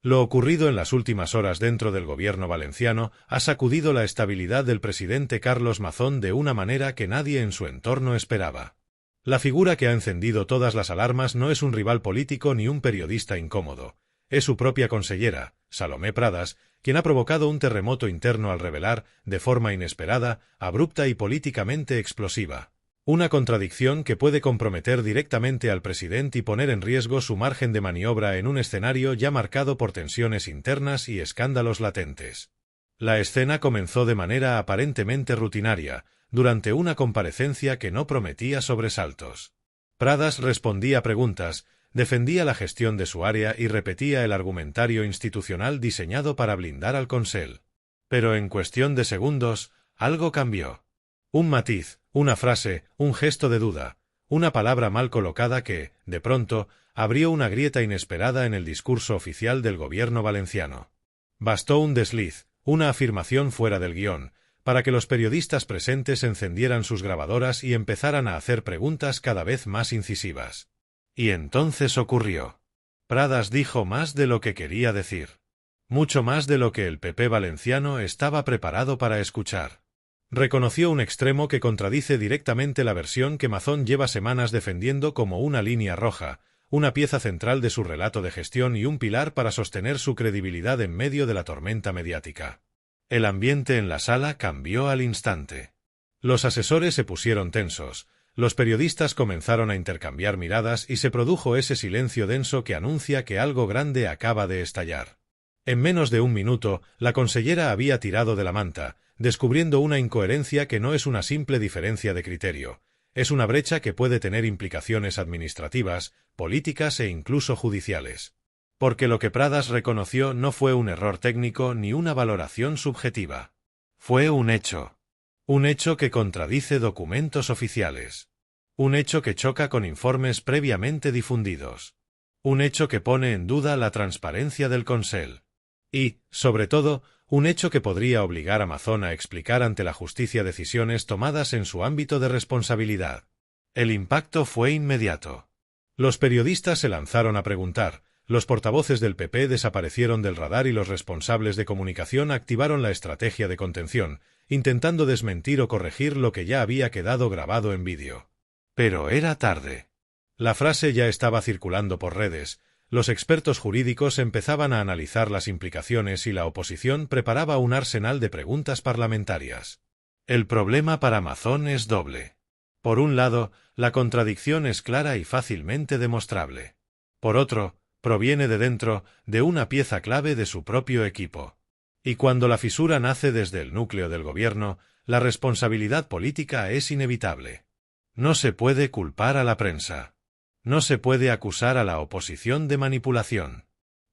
Lo ocurrido en las últimas horas dentro del gobierno valenciano ha sacudido la estabilidad del presidente Carlos Mazón de una manera que nadie en su entorno esperaba. La figura que ha encendido todas las alarmas no es un rival político ni un periodista incómodo. Es su propia consellera, Salomé Pradas, quien ha provocado un terremoto interno al revelar, de forma inesperada, abrupta y políticamente explosiva, una contradicción que puede comprometer directamente al presidente y poner en riesgo su margen de maniobra en un escenario ya marcado por tensiones internas y escándalos latentes. La escena comenzó de manera aparentemente rutinaria, durante una comparecencia que no prometía sobresaltos. Pradas respondía preguntas, defendía la gestión de su área y repetía el argumentario institucional diseñado para blindar al Consell. Pero en cuestión de segundos, algo cambió. Un matiz, una frase, un gesto de duda, una palabra mal colocada que, de pronto, abrió una grieta inesperada en el discurso oficial del gobierno valenciano. Bastó un desliz, una afirmación fuera del guión, para que los periodistas presentes encendieran sus grabadoras y empezaran a hacer preguntas cada vez más incisivas. Y entonces ocurrió. Pradas dijo más de lo que quería decir. Mucho más de lo que el PP valenciano estaba preparado para escuchar. Reconoció un extremo que contradice directamente la versión que Mazón lleva semanas defendiendo como una línea roja, una pieza central de su relato de gestión y un pilar para sostener su credibilidad en medio de la tormenta mediática. El ambiente en la sala cambió al instante. Los asesores se pusieron tensos, los periodistas comenzaron a intercambiar miradas y se produjo ese silencio denso que anuncia que algo grande acaba de estallar. En menos de un minuto, la consellera había tirado de la manta, descubriendo una incoherencia que no es una simple diferencia de criterio, es una brecha que puede tener implicaciones administrativas, políticas e incluso judiciales. Porque lo que Pradas reconoció no fue un error técnico ni una valoración subjetiva. Fue un hecho. Un hecho que contradice documentos oficiales. Un hecho que choca con informes previamente difundidos. Un hecho que pone en duda la transparencia del Consell. Y, sobre todo, un hecho que podría obligar a Mazón a explicar ante la justicia decisiones tomadas en su ámbito de responsabilidad. El impacto fue inmediato. Los periodistas se lanzaron a preguntar, los portavoces del PP desaparecieron del radar y los responsables de comunicación activaron la estrategia de contención, intentando desmentir o corregir lo que ya había quedado grabado en vídeo. Pero era tarde. La frase ya estaba circulando por redes. Los expertos jurídicos empezaban a analizar las implicaciones y la oposición preparaba un arsenal de preguntas parlamentarias. El problema para Mazón es doble. Por un lado, la contradicción es clara y fácilmente demostrable. Por otro, proviene de dentro, de una pieza clave de su propio equipo. Y cuando la fisura nace desde el núcleo del gobierno, la responsabilidad política es inevitable. No se puede culpar a la prensa. No se puede acusar a la oposición de manipulación.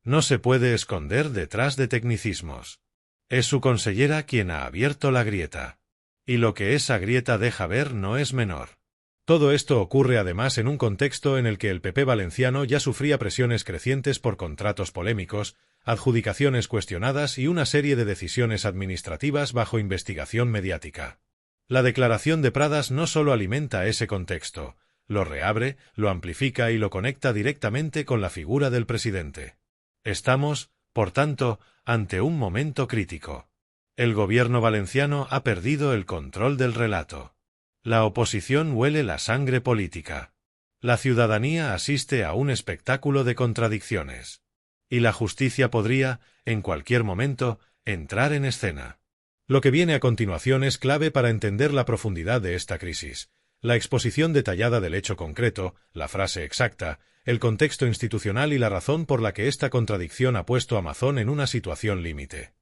No se puede esconder detrás de tecnicismos. Es su consellera quien ha abierto la grieta. Y lo que esa grieta deja ver no es menor. Todo esto ocurre además en un contexto en el que el PP valenciano ya sufría presiones crecientes por contratos polémicos, adjudicaciones cuestionadas y una serie de decisiones administrativas bajo investigación mediática. La declaración de Pradas no solo alimenta ese contexto, lo reabre, lo amplifica y lo conecta directamente con la figura del presidente. Estamos, por tanto, ante un momento crítico. El gobierno valenciano ha perdido el control del relato. La oposición huele la sangre política. La ciudadanía asiste a un espectáculo de contradicciones. Y la justicia podría, en cualquier momento, entrar en escena. Lo que viene a continuación es clave para entender la profundidad de esta crisis. La exposición detallada del hecho concreto, la frase exacta, el contexto institucional y la razón por la que esta contradicción ha puesto a Mazón en una situación límite.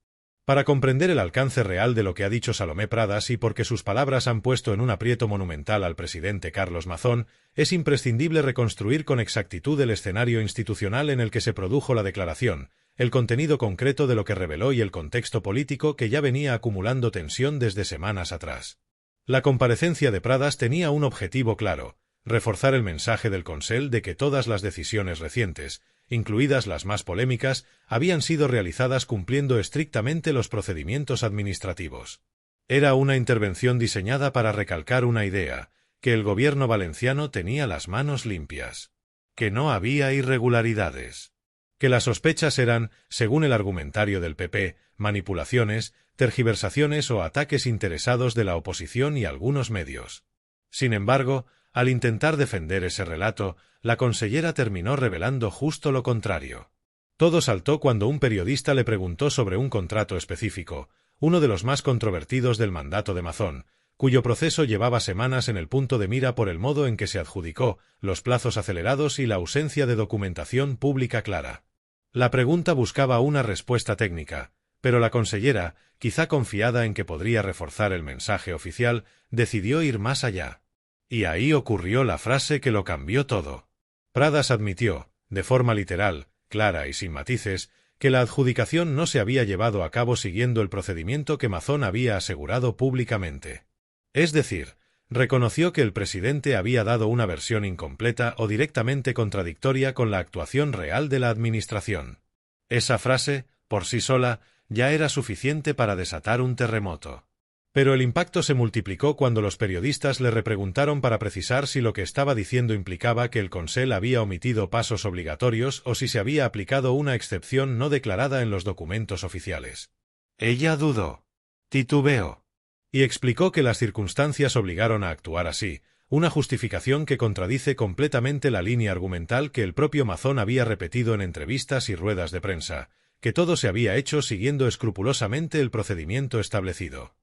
Para comprender el alcance real de lo que ha dicho Salomé Pradas y porque sus palabras han puesto en un aprieto monumental al presidente Carlos Mazón, es imprescindible reconstruir con exactitud el escenario institucional en el que se produjo la declaración, el contenido concreto de lo que reveló y el contexto político que ya venía acumulando tensión desde semanas atrás. La comparecencia de Pradas tenía un objetivo claro: reforzar el mensaje del Consell de que todas las decisiones recientes, incluidas las más polémicas, habían sido realizadas cumpliendo estrictamente los procedimientos administrativos. Era una intervención diseñada para recalcar una idea, que el gobierno valenciano tenía las manos limpias, que no había irregularidades, que las sospechas eran, según el argumentario del PP, manipulaciones, tergiversaciones o ataques interesados de la oposición y algunos medios. Sin embargo, al intentar defender ese relato, la consellera terminó revelando justo lo contrario. Todo saltó cuando un periodista le preguntó sobre un contrato específico, uno de los más controvertidos del mandato de Mazón, cuyo proceso llevaba semanas en el punto de mira por el modo en que se adjudicó, los plazos acelerados y la ausencia de documentación pública clara. La pregunta buscaba una respuesta técnica, pero la consellera, quizá confiada en que podría reforzar el mensaje oficial, decidió ir más allá. Y ahí ocurrió la frase que lo cambió todo. Pradas admitió, de forma literal, clara y sin matices, que la adjudicación no se había llevado a cabo siguiendo el procedimiento que Mazón había asegurado públicamente. Es decir, reconoció que el presidente había dado una versión incompleta o directamente contradictoria con la actuación real de la administración. Esa frase, por sí sola, ya era suficiente para desatar un terremoto. Pero el impacto se multiplicó cuando los periodistas le repreguntaron para precisar si lo que estaba diciendo implicaba que el Consell había omitido pasos obligatorios o si se había aplicado una excepción no declarada en los documentos oficiales. Ella dudó, titubeó, y explicó que las circunstancias obligaron a actuar así, una justificación que contradice completamente la línea argumental que el propio Mazón había repetido en entrevistas y ruedas de prensa, que todo se había hecho siguiendo escrupulosamente el procedimiento establecido.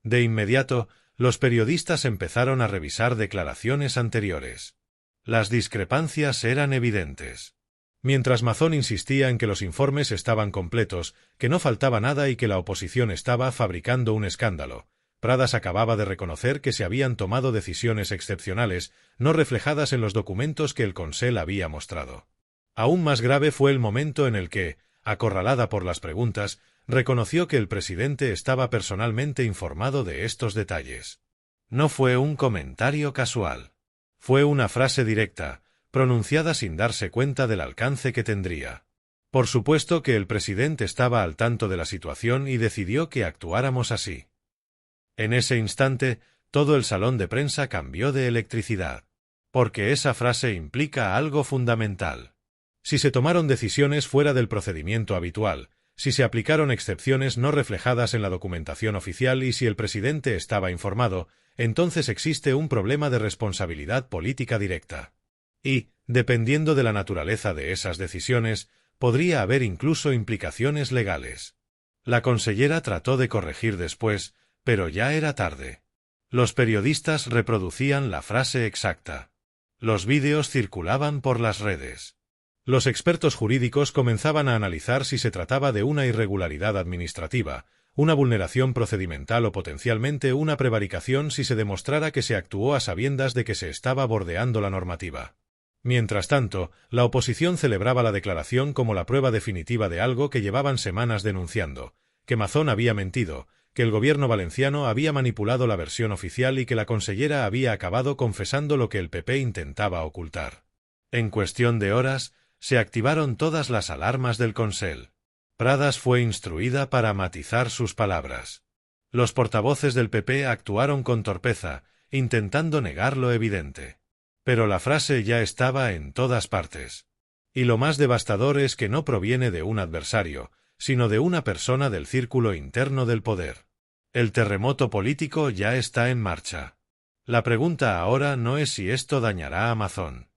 De inmediato, los periodistas empezaron a revisar declaraciones anteriores. Las discrepancias eran evidentes. Mientras Mazón insistía en que los informes estaban completos, que no faltaba nada y que la oposición estaba fabricando un escándalo, Pradas acababa de reconocer que se habían tomado decisiones excepcionales, no reflejadas en los documentos que el Consell había mostrado. Aún más grave fue el momento en el que, acorralada por las preguntas, reconoció que el presidente estaba personalmente informado de estos detalles. No fue un comentario casual. Fue una frase directa, pronunciada sin darse cuenta del alcance que tendría. Por supuesto que el presidente estaba al tanto de la situación y decidió que actuáramos así. En ese instante, todo el salón de prensa cambió de electricidad. Porque esa frase implica algo fundamental. Si se tomaron decisiones fuera del procedimiento habitual, si se aplicaron excepciones no reflejadas en la documentación oficial y si el presidente estaba informado, entonces existe un problema de responsabilidad política directa. Y, dependiendo de la naturaleza de esas decisiones, podría haber incluso implicaciones legales. La consellera trató de corregir después, pero ya era tarde. Los periodistas reproducían la frase exacta. Los vídeos circulaban por las redes. Los expertos jurídicos comenzaban a analizar si se trataba de una irregularidad administrativa, una vulneración procedimental o potencialmente una prevaricación si se demostrara que se actuó a sabiendas de que se estaba bordeando la normativa. Mientras tanto, la oposición celebraba la declaración como la prueba definitiva de algo que llevaban semanas denunciando, que Mazón había mentido, que el gobierno valenciano había manipulado la versión oficial y que la consellera había acabado confesando lo que el PP intentaba ocultar. En cuestión de horas, se activaron todas las alarmas del Consell. Pradas fue instruida para matizar sus palabras. Los portavoces del PP actuaron con torpeza, intentando negar lo evidente. Pero la frase ya estaba en todas partes. Y lo más devastador es que no proviene de un adversario, sino de una persona del círculo interno del poder. El terremoto político ya está en marcha. La pregunta ahora no es si esto dañará a Mazón.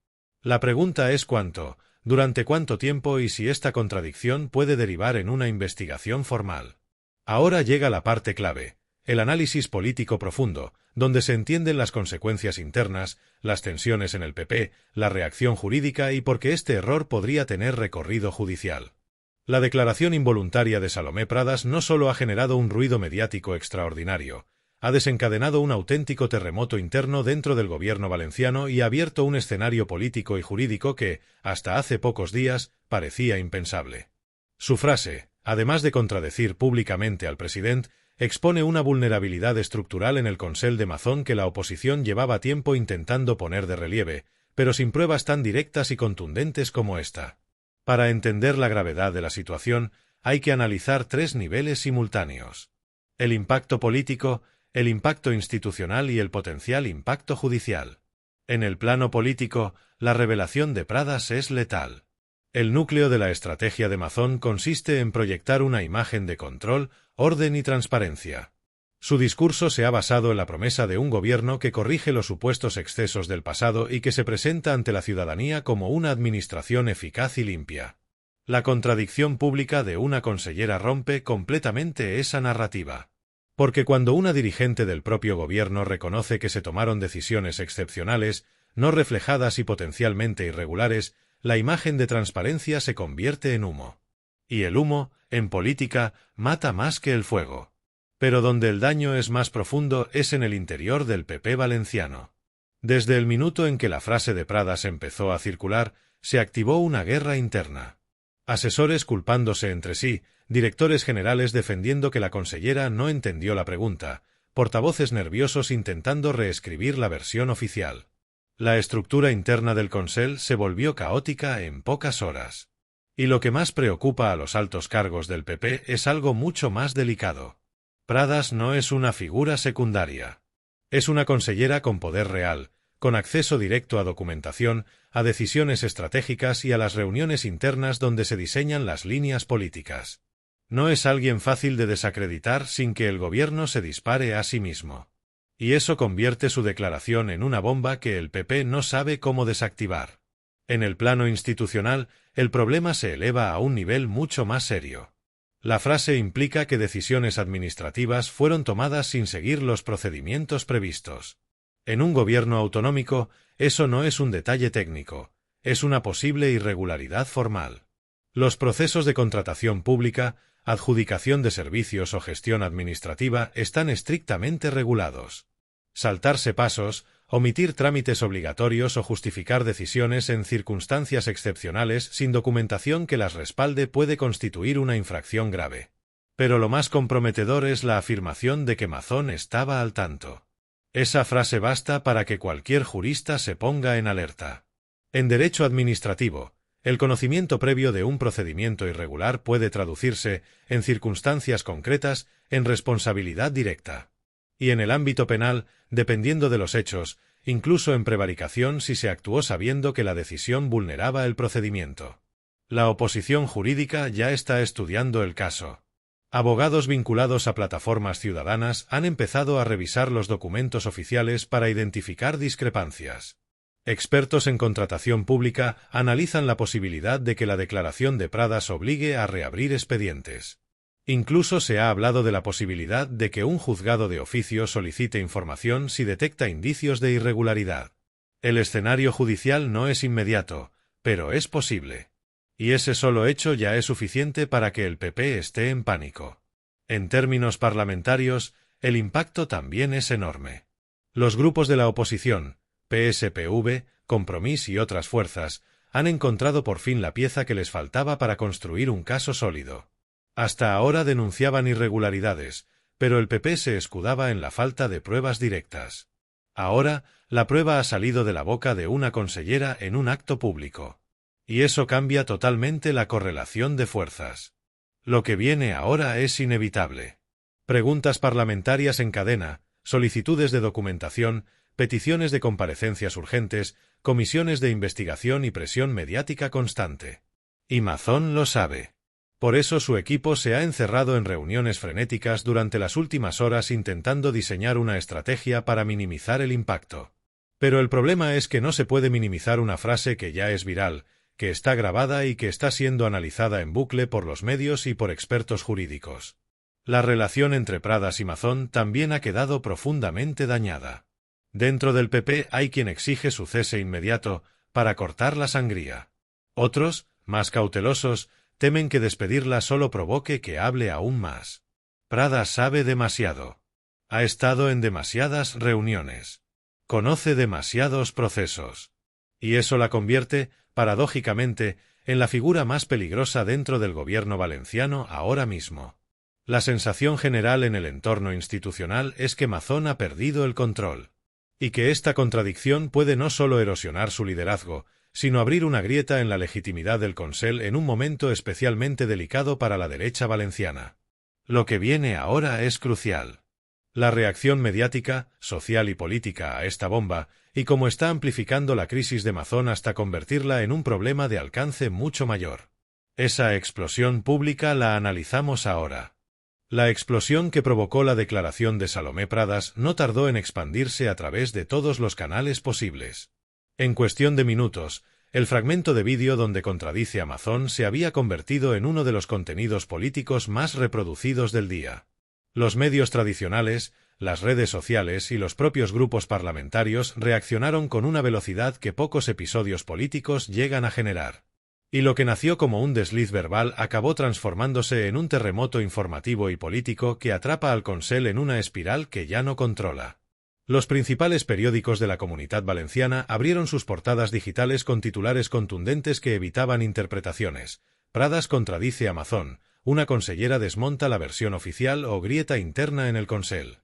La pregunta es cuánto, durante cuánto tiempo y si esta contradicción puede derivar en una investigación formal. Ahora llega la parte clave, el análisis político profundo, donde se entienden las consecuencias internas, las tensiones en el PP, la reacción jurídica y por qué este error podría tener recorrido judicial. La declaración involuntaria de Salomé Pradas no solo ha generado un ruido mediático extraordinario, ha desencadenado un auténtico terremoto interno dentro del gobierno valenciano y ha abierto un escenario político y jurídico que, hasta hace pocos días, parecía impensable. Su frase, además de contradecir públicamente al presidente, expone una vulnerabilidad estructural en el Consell de Mazón que la oposición llevaba tiempo intentando poner de relieve, pero sin pruebas tan directas y contundentes como esta. Para entender la gravedad de la situación, hay que analizar tres niveles simultáneos: el impacto político, el impacto institucional y el potencial impacto judicial. En el plano político, la revelación de Pradas es letal. El núcleo de la estrategia de Mazón consiste en proyectar una imagen de control, orden y transparencia. Su discurso se ha basado en la promesa de un gobierno que corrige los supuestos excesos del pasado y que se presenta ante la ciudadanía como una administración eficaz y limpia. La contradicción pública de una consellera rompe completamente esa narrativa. Porque cuando una dirigente del propio gobierno reconoce que se tomaron decisiones excepcionales, no reflejadas y potencialmente irregulares, la imagen de transparencia se convierte en humo. Y el humo, en política, mata más que el fuego. Pero donde el daño es más profundo es en el interior del PP valenciano. Desde el minuto en que la frase de Pradas empezó a circular, se activó una guerra interna. Asesores culpándose entre sí, directores generales defendiendo que la consellera no entendió la pregunta, portavoces nerviosos intentando reescribir la versión oficial. La estructura interna del Consell se volvió caótica en pocas horas. Y lo que más preocupa a los altos cargos del PP es algo mucho más delicado. Pradas no es una figura secundaria. Es una consellera con poder real, con acceso directo a documentación, a decisiones estratégicas y a las reuniones internas donde se diseñan las líneas políticas. No es alguien fácil de desacreditar sin que el gobierno se dispare a sí mismo. Y eso convierte su declaración en una bomba que el PP no sabe cómo desactivar. En el plano institucional, el problema se eleva a un nivel mucho más serio. La frase implica que decisiones administrativas fueron tomadas sin seguir los procedimientos previstos. En un gobierno autonómico, eso no es un detalle técnico, es una posible irregularidad formal. Los procesos de contratación pública, adjudicación de servicios o gestión administrativa están estrictamente regulados. Saltarse pasos, omitir trámites obligatorios o justificar decisiones en circunstancias excepcionales sin documentación que las respalde puede constituir una infracción grave. Pero lo más comprometedor es la afirmación de que Mazón estaba al tanto. Esa frase basta para que cualquier jurista se ponga en alerta. En derecho administrativo, el conocimiento previo de un procedimiento irregular puede traducirse, en circunstancias concretas, en responsabilidad directa. Y en el ámbito penal, dependiendo de los hechos, incluso en prevaricación si se actuó sabiendo que la decisión vulneraba el procedimiento. La oposición jurídica ya está estudiando el caso. Abogados vinculados a plataformas ciudadanas han empezado a revisar los documentos oficiales para identificar discrepancias. Expertos en contratación pública analizan la posibilidad de que la declaración de Pradas obligue a reabrir expedientes. Incluso se ha hablado de la posibilidad de que un juzgado de oficio solicite información si detecta indicios de irregularidad. El escenario judicial no es inmediato, pero es posible. Y ese solo hecho ya es suficiente para que el PP esté en pánico. En términos parlamentarios, el impacto también es enorme. Los grupos de la oposición, PSPV, Compromís y otras fuerzas, han encontrado por fin la pieza que les faltaba para construir un caso sólido. Hasta ahora denunciaban irregularidades, pero el PP se escudaba en la falta de pruebas directas. Ahora, la prueba ha salido de la boca de una consellera en un acto público. Y eso cambia totalmente la correlación de fuerzas. Lo que viene ahora es inevitable. Preguntas parlamentarias en cadena, solicitudes de documentación, peticiones de comparecencias urgentes, comisiones de investigación y presión mediática constante. Y Mazón lo sabe. Por eso su equipo se ha encerrado en reuniones frenéticas durante las últimas horas intentando diseñar una estrategia para minimizar el impacto. Pero el problema es que no se puede minimizar una frase que ya es viral, que está grabada y que está siendo analizada en bucle por los medios y por expertos jurídicos. La relación entre Pradas y Mazón también ha quedado profundamente dañada. Dentro del PP hay quien exige su cese inmediato para cortar la sangría. Otros, más cautelosos, temen que despedirla solo provoque que hable aún más. Pradas sabe demasiado. Ha estado en demasiadas reuniones. Conoce demasiados procesos. Y eso la convierte, paradójicamente, en la figura más peligrosa dentro del gobierno valenciano ahora mismo. La sensación general en el entorno institucional es que Mazón ha perdido el control. Y que esta contradicción puede no solo erosionar su liderazgo, sino abrir una grieta en la legitimidad del Consell en un momento especialmente delicado para la derecha valenciana. Lo que viene ahora es crucial. La reacción mediática, social y política a esta bomba, y cómo está amplificando la crisis de Mazón hasta convertirla en un problema de alcance mucho mayor. Esa explosión pública la analizamos ahora. La explosión que provocó la declaración de Salomé Pradas no tardó en expandirse a través de todos los canales posibles. En cuestión de minutos, el fragmento de vídeo donde contradice a Mazón se había convertido en uno de los contenidos políticos más reproducidos del día. Los medios tradicionales, las redes sociales y los propios grupos parlamentarios reaccionaron con una velocidad que pocos episodios políticos llegan a generar. Y lo que nació como un desliz verbal acabó transformándose en un terremoto informativo y político que atrapa al Consell en una espiral que ya no controla. Los principales periódicos de la Comunitat Valenciana abrieron sus portadas digitales con titulares contundentes que evitaban interpretaciones. Pradas contradice a Mazón, una consellera desmonta la versión oficial o grieta interna en el Consell.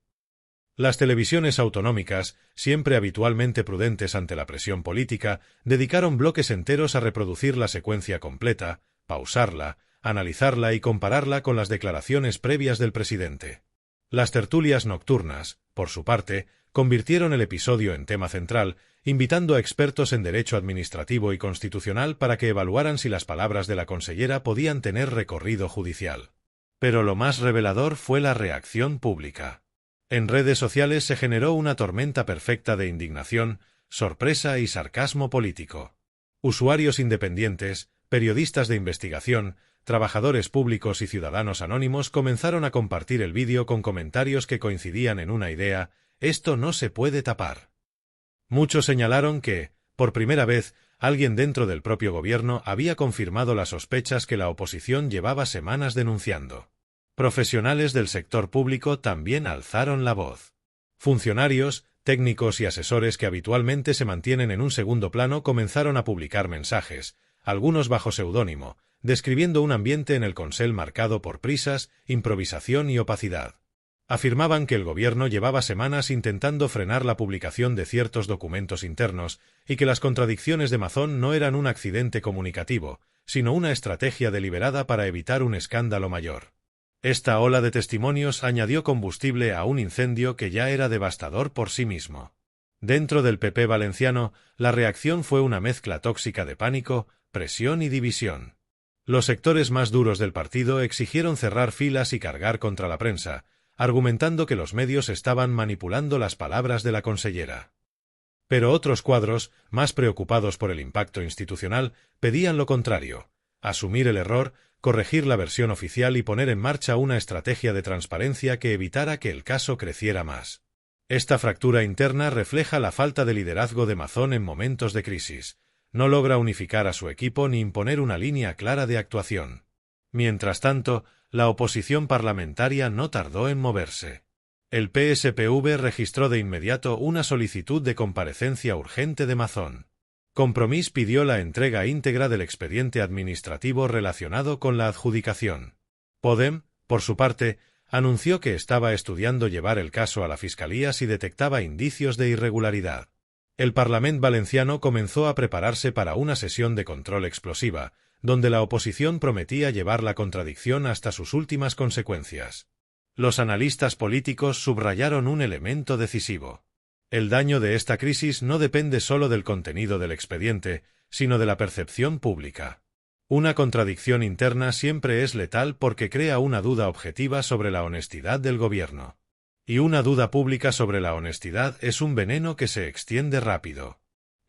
Las televisiones autonómicas, siempre habitualmente prudentes ante la presión política, dedicaron bloques enteros a reproducir la secuencia completa, pausarla, analizarla y compararla con las declaraciones previas del presidente. Las tertulias nocturnas, por su parte, convirtieron el episodio en tema central, invitando a expertos en derecho administrativo y constitucional para que evaluaran si las palabras de la consellera podían tener recorrido judicial. Pero lo más revelador fue la reacción pública. En redes sociales se generó una tormenta perfecta de indignación, sorpresa y sarcasmo político. Usuarios independientes, periodistas de investigación, trabajadores públicos y ciudadanos anónimos comenzaron a compartir el vídeo con comentarios que coincidían en una idea: esto no se puede tapar. Muchos señalaron que, por primera vez, alguien dentro del propio gobierno había confirmado las sospechas que la oposición llevaba semanas denunciando. Profesionales del sector público también alzaron la voz. Funcionarios, técnicos y asesores que habitualmente se mantienen en un segundo plano comenzaron a publicar mensajes, algunos bajo seudónimo, describiendo un ambiente en el Consell marcado por prisas, improvisación y opacidad. Afirmaban que el gobierno llevaba semanas intentando frenar la publicación de ciertos documentos internos y que las contradicciones de Mazón no eran un accidente comunicativo, sino una estrategia deliberada para evitar un escándalo mayor. Esta ola de testimonios añadió combustible a un incendio que ya era devastador por sí mismo. Dentro del PP valenciano, la reacción fue una mezcla tóxica de pánico, presión y división. Los sectores más duros del partido exigieron cerrar filas y cargar contra la prensa, argumentando que los medios estaban manipulando las palabras de la consellera. Pero otros cuadros, más preocupados por el impacto institucional, pedían lo contrario: asumir el error, corregir la versión oficial y poner en marcha una estrategia de transparencia que evitara que el caso creciera más. Esta fractura interna refleja la falta de liderazgo de Mazón en momentos de crisis. No logra unificar a su equipo ni imponer una línea clara de actuación. Mientras tanto, la oposición parlamentaria no tardó en moverse. El PSPV registró de inmediato una solicitud de comparecencia urgente de Mazón. Compromís pidió la entrega íntegra del expediente administrativo relacionado con la adjudicación. Podem, por su parte, anunció que estaba estudiando llevar el caso a la Fiscalía si detectaba indicios de irregularidad. El Parlament valenciano comenzó a prepararse para una sesión de control explosiva, donde la oposición prometía llevar la contradicción hasta sus últimas consecuencias. Los analistas políticos subrayaron un elemento decisivo. El daño de esta crisis no depende solo del contenido del expediente, sino de la percepción pública. Una contradicción interna siempre es letal porque crea una duda objetiva sobre la honestidad del gobierno. Y una duda pública sobre la honestidad es un veneno que se extiende rápido.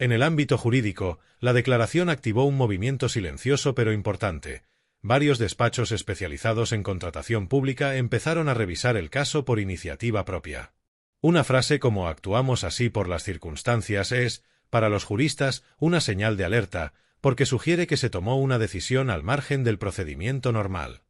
En el ámbito jurídico, la declaración activó un movimiento silencioso pero importante. Varios despachos especializados en contratación pública empezaron a revisar el caso por iniciativa propia. Una frase como "actuamos así por las circunstancias" es, para los juristas, una señal de alerta, porque sugiere que se tomó una decisión al margen del procedimiento normal.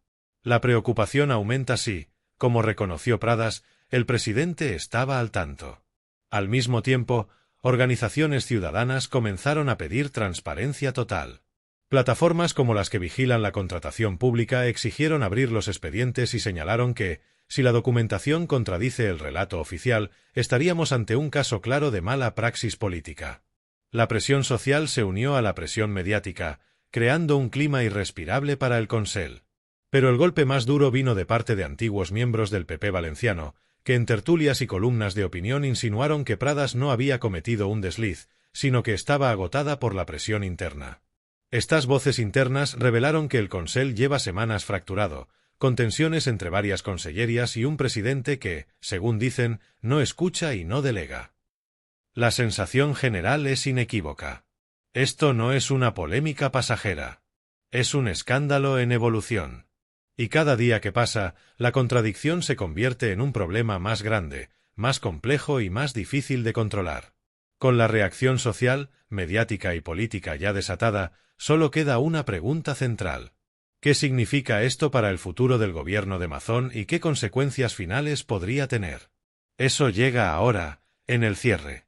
La preocupación aumenta si, como reconoció Pradas, el presidente estaba al tanto. Al mismo tiempo, organizaciones ciudadanas comenzaron a pedir transparencia total. Plataformas como las que vigilan la contratación pública exigieron abrir los expedientes y señalaron que, si la documentación contradice el relato oficial, estaríamos ante un caso claro de mala praxis política. La presión social se unió a la presión mediática, creando un clima irrespirable para el Consell. Pero el golpe más duro vino de parte de antiguos miembros del PP valenciano, que en tertulias y columnas de opinión insinuaron que Pradas no había cometido un desliz, sino que estaba agotada por la presión interna. Estas voces internas revelaron que el Consell lleva semanas fracturado, con tensiones entre varias consellerías y un presidente que, según dicen, no escucha y no delega. La sensación general es inequívoca. Esto no es una polémica pasajera. Es un escándalo en evolución. Y cada día que pasa, la contradicción se convierte en un problema más grande, más complejo y más difícil de controlar. Con la reacción social, mediática y política ya desatada, solo queda una pregunta central. ¿Qué significa esto para el futuro del gobierno de Mazón y qué consecuencias finales podría tener? Eso llega ahora, en el cierre.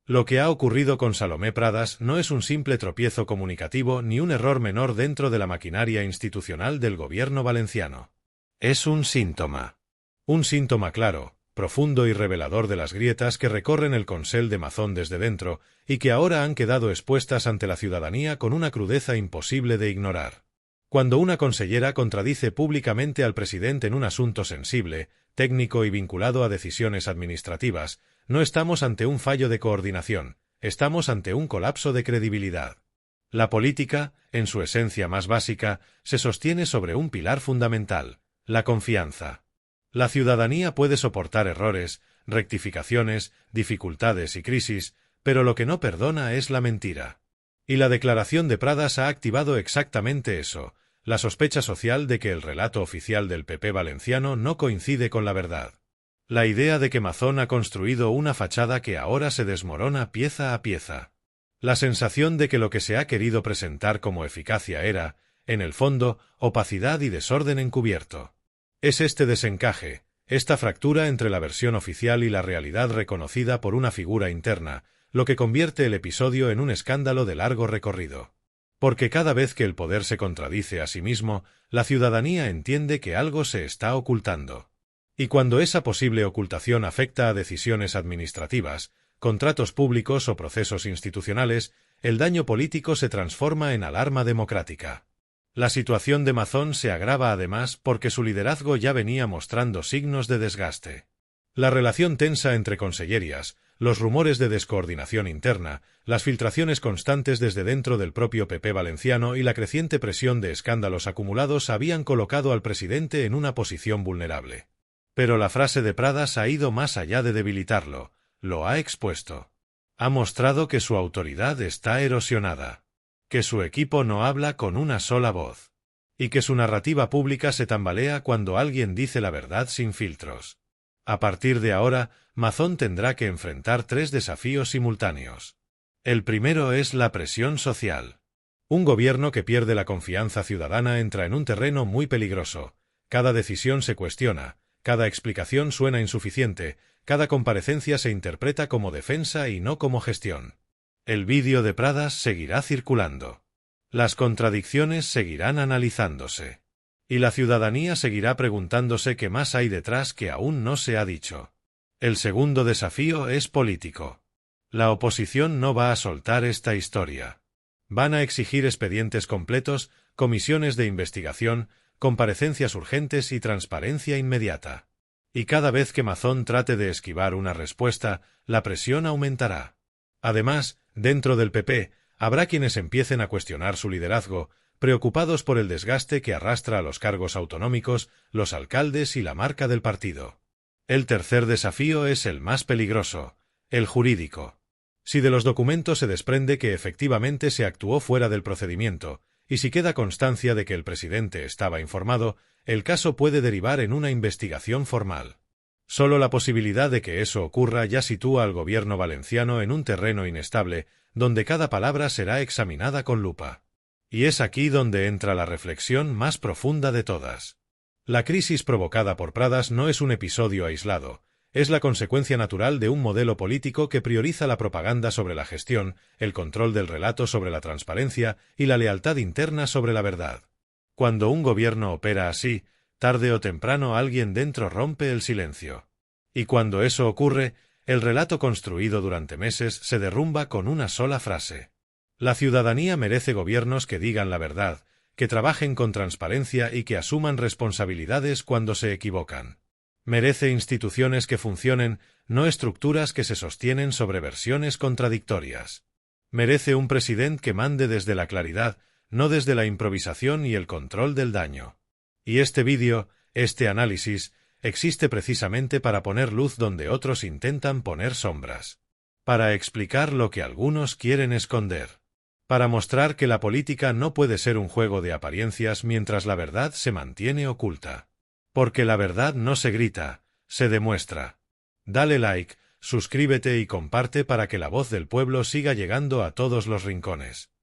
Lo que ha ocurrido con Salomé Pradas no es un simple tropiezo comunicativo ni un error menor dentro de la maquinaria institucional del gobierno valenciano. Es un síntoma. Un síntoma claro, profundo y revelador de las grietas que recorren el Consell de Mazón desde dentro y que ahora han quedado expuestas ante la ciudadanía con una crudeza imposible de ignorar. Cuando una consellera contradice públicamente al presidente en un asunto sensible, técnico y vinculado a decisiones administrativas, no estamos ante un fallo de coordinación, estamos ante un colapso de credibilidad. La política, en su esencia más básica, se sostiene sobre un pilar fundamental, la confianza. La ciudadanía puede soportar errores, rectificaciones, dificultades y crisis, pero lo que no perdona es la mentira. Y la declaración de Pradas ha activado exactamente eso, la sospecha social de que el relato oficial del PP valenciano no coincide con la verdad. La idea de que Mazón ha construido una fachada que ahora se desmorona pieza a pieza. La sensación de que lo que se ha querido presentar como eficacia era, en el fondo, opacidad y desorden encubierto. Es este desencaje, esta fractura entre la versión oficial y la realidad reconocida por una figura interna, lo que convierte el episodio en un escándalo de largo recorrido. Porque cada vez que el poder se contradice a sí mismo, la ciudadanía entiende que algo se está ocultando. Y cuando esa posible ocultación afecta a decisiones administrativas, contratos públicos o procesos institucionales, el daño político se transforma en alarma democrática. La situación de Mazón se agrava además porque su liderazgo ya venía mostrando signos de desgaste. La relación tensa entre consellerías, los rumores de descoordinación interna, las filtraciones constantes desde dentro del propio PP valenciano y la creciente presión de escándalos acumulados habían colocado al presidente en una posición vulnerable. Pero la frase de Pradas ha ido más allá de debilitarlo, lo ha expuesto. Ha mostrado que su autoridad está erosionada, que su equipo no habla con una sola voz, y que su narrativa pública se tambalea cuando alguien dice la verdad sin filtros. A partir de ahora, Mazón tendrá que enfrentar 3 desafíos simultáneos. El primero es la presión social. Un gobierno que pierde la confianza ciudadana entra en un terreno muy peligroso. Cada decisión se cuestiona, cada explicación suena insuficiente, cada comparecencia se interpreta como defensa y no como gestión. El vídeo de Pradas seguirá circulando. Las contradicciones seguirán analizándose. Y la ciudadanía seguirá preguntándose qué más hay detrás que aún no se ha dicho. El segundo desafío es político. La oposición no va a soltar esta historia. Van a exigir expedientes completos, comisiones de investigación, comparecencias urgentes y transparencia inmediata. Y cada vez que Mazón trate de esquivar una respuesta, la presión aumentará. Además, dentro del PP, habrá quienes empiecen a cuestionar su liderazgo, preocupados por el desgaste que arrastra a los cargos autonómicos, los alcaldes y la marca del partido. El tercer desafío es el más peligroso, el jurídico. Si de los documentos se desprende que efectivamente se actuó fuera del procedimiento, y si queda constancia de que el presidente estaba informado, el caso puede derivar en una investigación formal. Solo la posibilidad de que eso ocurra ya sitúa al gobierno valenciano en un terreno inestable, donde cada palabra será examinada con lupa. Y es aquí donde entra la reflexión más profunda de todas. La crisis provocada por Pradas no es un episodio aislado, es la consecuencia natural de un modelo político que prioriza la propaganda sobre la gestión, el control del relato sobre la transparencia y la lealtad interna sobre la verdad. Cuando un gobierno opera así, tarde o temprano alguien dentro rompe el silencio. Y cuando eso ocurre, el relato construido durante meses se derrumba con una sola frase. La ciudadanía merece gobiernos que digan la verdad, que trabajen con transparencia y que asuman responsabilidades cuando se equivocan. Merece instituciones que funcionen, no estructuras que se sostienen sobre versiones contradictorias. Merece un presidente que mande desde la claridad, no desde la improvisación y el control del daño. Y este vídeo, este análisis, existe precisamente para poner luz donde otros intentan poner sombras. Para explicar lo que algunos quieren esconder. Para mostrar que la política no puede ser un juego de apariencias mientras la verdad se mantiene oculta. Porque la verdad no se grita, se demuestra. Dale like, suscríbete y comparte para que la voz del pueblo siga llegando a todos los rincones.